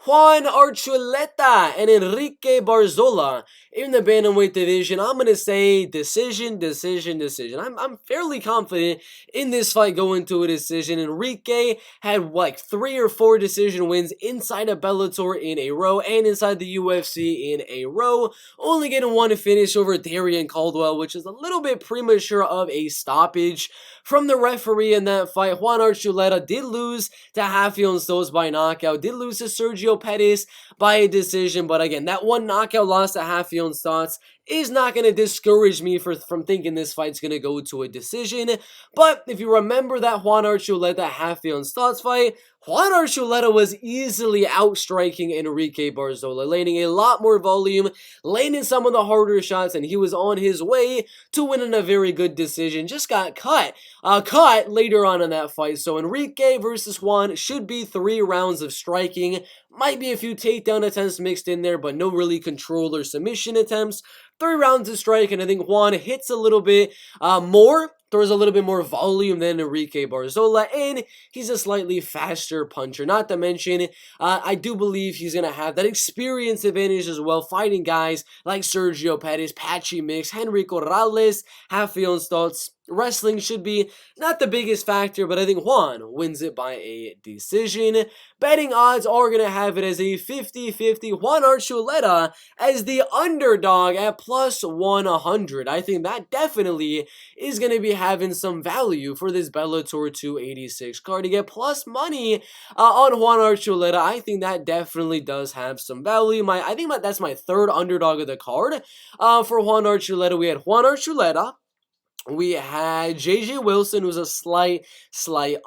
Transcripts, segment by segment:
Juan Archuleta and Enrique Barzola in the bantamweight division. I'm going to say decision. I'm fairly confident in this fight going to a decision. Enrique had like 3 or 4 decision wins inside of Bellator in a row and inside the UFC in a row, only getting one finish over Darian Caldwell, which is a little bit premature of a stoppage from the referee in that fight. Juan Archuleta did lose to Rafael Stones by knockout, did lose to Sergio Pettis by a decision, but again, that one knockout loss to Rafael Stones is not going to discourage me from thinking this fight's going to go to a decision. But if you remember that Juan Archuleta Rafael Stones fight, Juan Archuleta was easily outstriking Enrique Barzola, landing a lot more volume, landing some of the harder shots, and he was on his way to winning a very good decision. Just got cut later on in that fight. So Enrique versus Juan should be 3 rounds of striking. Might be a few takedown attempts mixed in there, but no really control or submission attempts. 3 rounds of striking. I think Juan hits a little bit more. Throws a little bit more volume than Enrique Barzola, and he's a slightly faster puncher. Not to mention, I do believe he's going to have that experience advantage as well, fighting guys like Sergio Pettis, Patchy Mix, Henry Corrales, Rafael Stotts. Wrestling should be not the biggest factor, but I think Juan wins it by a decision. Betting odds are going to have it as a 50-50. Juan Archuleta as the underdog at plus 100. I think that definitely is going to be having some value for this Bellator 286 card. To get plus money on Juan Archuleta, I think that definitely does have some value. I think that's my 3rd underdog of the card. For Juan Archuleta, we had Juan Archuleta. We had J.J. Wilson, who's a slight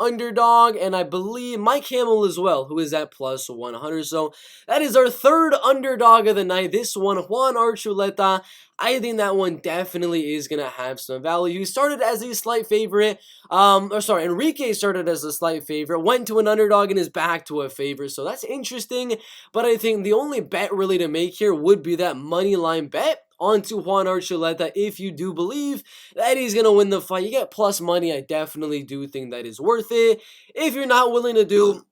underdog, and I believe Mike Hamill as well, who is at plus 100. So that is our 3rd underdog of the night. This one, Juan Archuleta. I think that one definitely is going to have some value. He started as a slight favorite. Enrique started as a slight favorite, went to an underdog and is back to a favorite. So that's interesting. But I think the only bet really to make here would be that money line bet onto Juan Archuleta. If you do believe that he's going to win the fight, you get plus money. I definitely do think that is worth it. If you're not willing to do...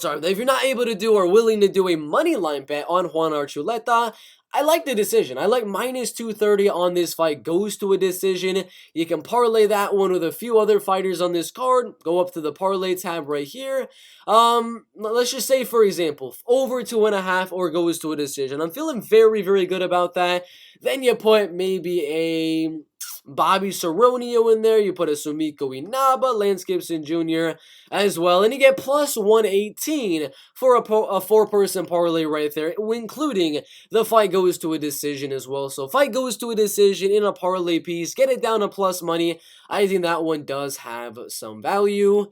if you're not able to do or willing to do a money line bet on Juan Archuleta, I like the decision. I like minus 230 on this fight goes to a decision. You can parlay that one with a few other fighters on this card. Go up to the parlay tab right here. Let's just say, for example, over 2.5 or goes to a decision. I'm feeling very, very good about that. Then you put maybe a Bobby Cerronio in there, you put a Sumiko Inaba, Lance Gibson Jr. as well, and you get plus 118 for a 4-person parlay right there, including the fight goes to a decision as well. So fight goes to a decision in a parlay piece, get it down to plus money. I think that one does have some value.